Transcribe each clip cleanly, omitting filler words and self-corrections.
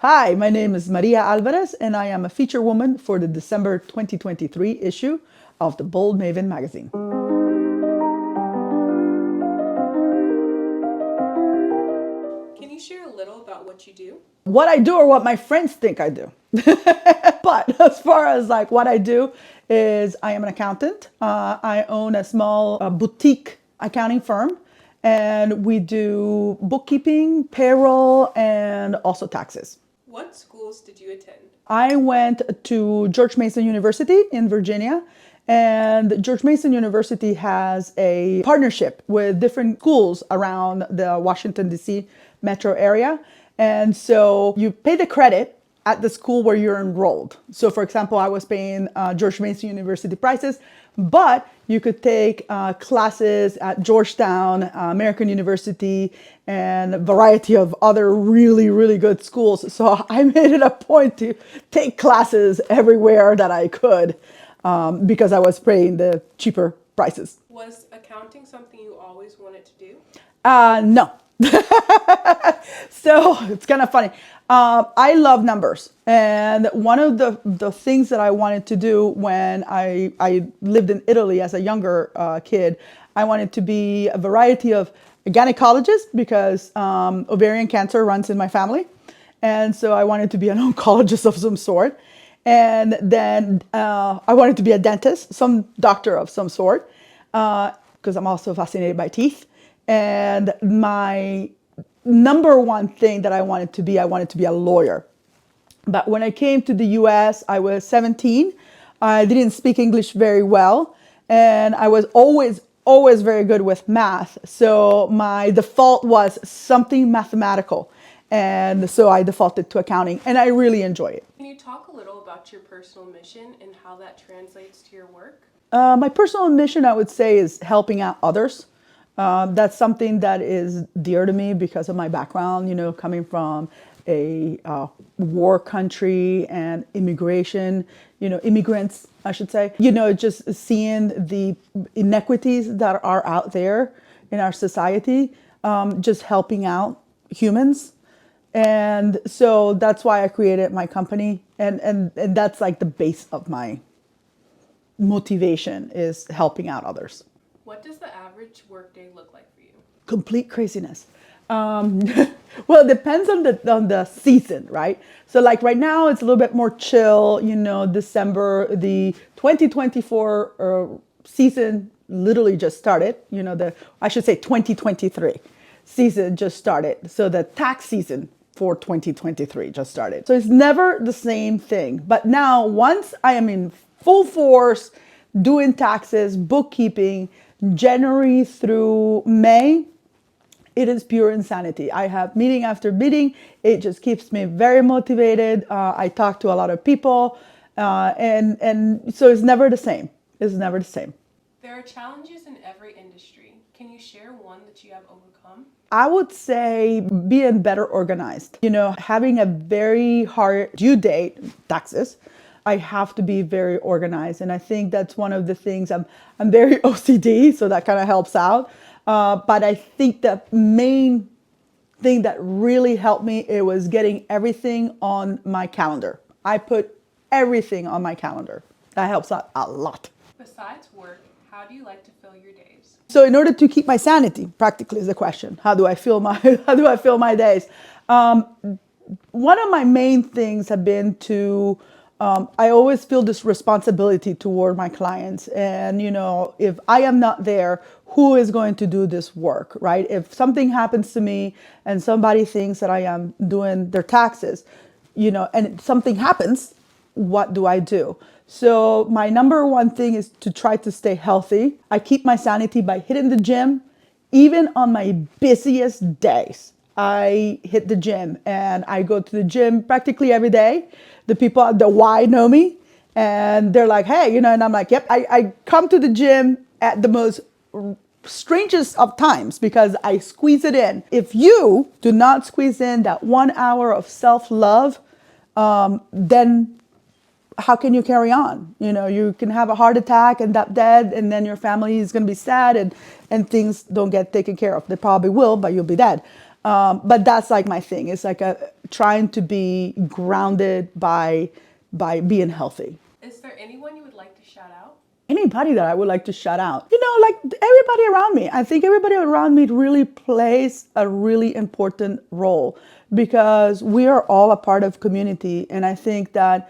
Hi, my name is Maria Álvarez, and I am a feature woman for the December 2023 issue of the Bold Maven magazine. Can you share a little about what you do? What I do or what my friends think I do. But as far as like what I do is I am an accountant. I own a small boutique accounting firm, and we do bookkeeping, payroll, and also taxes. What schools did you attend? I went to George Mason University in Virginia, and George Mason University has a partnership with different schools around the Washington, D.C. metro area. And so you pay the credit at the school where you're enrolled. So, for example, I was paying George Mason University prices, but you could take classes at Georgetown, American University, and a variety of other really, really good schools. So I made it a point to take classes everywhere that I could because I was paying the cheaper prices. Was accounting something you always wanted to do? No. So it's kind of funny. I love numbers. And one of the things that I wanted to do when I lived in Italy as a younger kid, I wanted to be a variety of a gynecologist because ovarian cancer runs in my family. And so I wanted to be an oncologist of some sort. And then I wanted to be a dentist, some doctor of some sort, because I'm also fascinated by teeth. And my number one thing that I wanted to be a lawyer. But when I came to the US, I was 17. I didn't speak English very well. And I was always very good with math. So my default was something mathematical. And so I defaulted to accounting, and I really enjoy it. Can you talk a little about your personal mission and how that translates to your work? My personal mission, I would say, is helping out others. That's something that is dear to me because of my background, coming from a war country and immigration, immigrants, I should say, just seeing the inequities that are out there in our society, just helping out humans. And so that's why I created my company. And that's like the base of my motivation is helping out others. What does the average workday look like for you? Complete craziness. Um, well, it depends on the season, right? So like right now, it's a little bit more chill. December, the 2024 season literally just started. I should say 2023 season just started. So the tax season for 2023 just started. So it's never the same thing. But now, once I am in full force doing taxes, bookkeeping, January through May, it is pure insanity. I have meeting after meeting. It just keeps me very motivated. I talk to a lot of people, and so it's never the same. It's never the same. There are challenges in every industry. Can you share one that you have overcome? I would say being better organized. Having a very hard due date, taxes, I have to be very organized. And I think that's one of the things I'm very OCD, so that kind of helps out. But I think the main thing that really helped me, it was getting everything on my calendar. I put everything on my calendar. That helps out a lot. Besides work, how do you like to fill your days? So in order to keep my sanity, practically is the question. How do I fill my days? One of my main things have been to I always feel this responsibility toward my clients. And, if I am not there, who is going to do this work, right? If something happens to me and somebody thinks that I am doing their taxes, and something happens, what do I do? So my number one thing is to try to stay healthy. I keep my sanity by hitting the gym, even on my busiest days. I hit the gym and I go to the gym practically every day. The people at the Y know me and they're like, hey, and I'm like, yep, I come to the gym at the most strangest of times because I squeeze it in. If you do not squeeze in that 1 hour of self-love, then how can you carry on? You can have a heart attack and end dead, and then your family is going to be sad and things don't get taken care of. They probably will, but you'll be dead. But that's like my thing. It's like trying to be grounded by being healthy. Is there anyone you would like to shout out? Anybody that I would like to shout out, like everybody around me. I think everybody around me really plays a really important role because we are all a part of community. And I think that,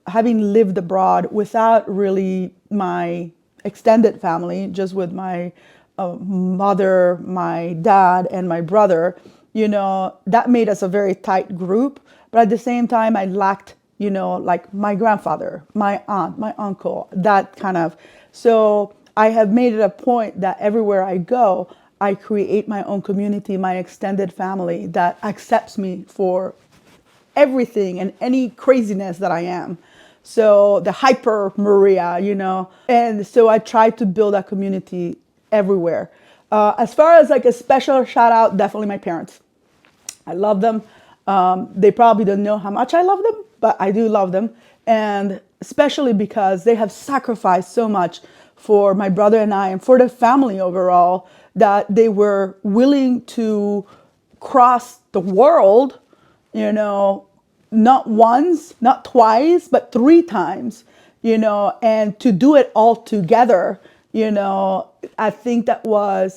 having lived abroad without really my extended family, just with my mother, my dad, and my brother, that made us a very tight group. But at the same time, I lacked like my grandfather, my aunt, my uncle, that kind of. So I have made it a point that everywhere I go, I create my own community, my extended family that accepts me for everything and any craziness that I am. So the hyper Maria, and so I try to build a community everywhere. As far as like a special shout out, definitely my parents. I love them. They probably don't know how much I love them, but I do love them. And especially because they have sacrificed so much for my brother and I and for the family overall, that they were willing to cross the world, not once, not twice, but 3 times, and to do it all together, I think that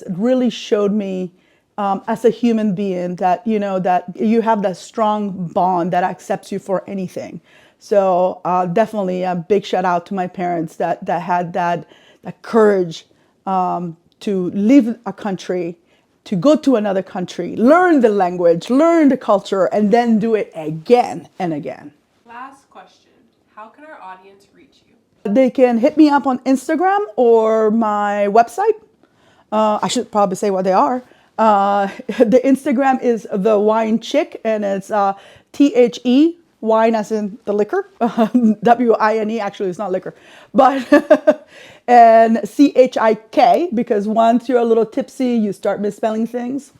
really showed me as a human being that, that you have that strong bond that accepts you for anything. So definitely a big shout out to my parents that had that courage to leave a country, to go to another country, learn the language, learn the culture, and then do it again and again. Last question. How can our audience reach you? They can hit me up on Instagram or my website. I should probably say what they are. The Instagram is The Wine Chick, and it's THE, wine as in the liquor, WINE, actually it's not liquor, but, and CHIK, because once you're a little tipsy, you start misspelling things.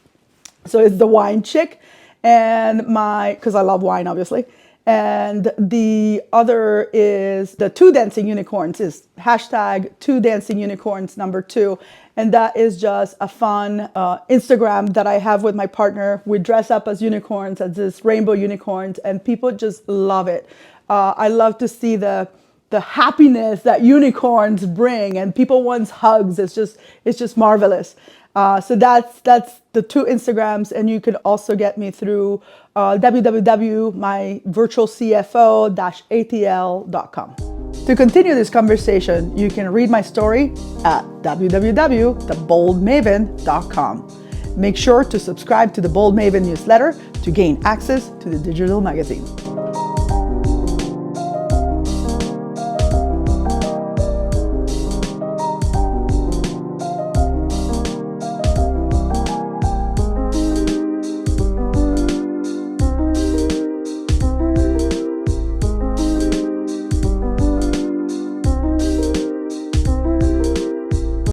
So it's The Wine Chick, and because I love wine, obviously. And the other is the 2 Dancing Unicorns, is hashtag 2 Dancing Unicorns #2. And that is just a fun Instagram that I have with my partner. We dress up as unicorns, as this rainbow unicorns, and people just love it. I love to see the happiness that unicorns bring, and people want hugs. It's just marvelous. So that's the 2 Instagrams, and you can also get me through www.myvirtualcfo-atl.com. To continue this conversation, you can read my story at www.theboldmaven.com. Make sure to subscribe to the Bold Maven newsletter to gain access to the digital magazine.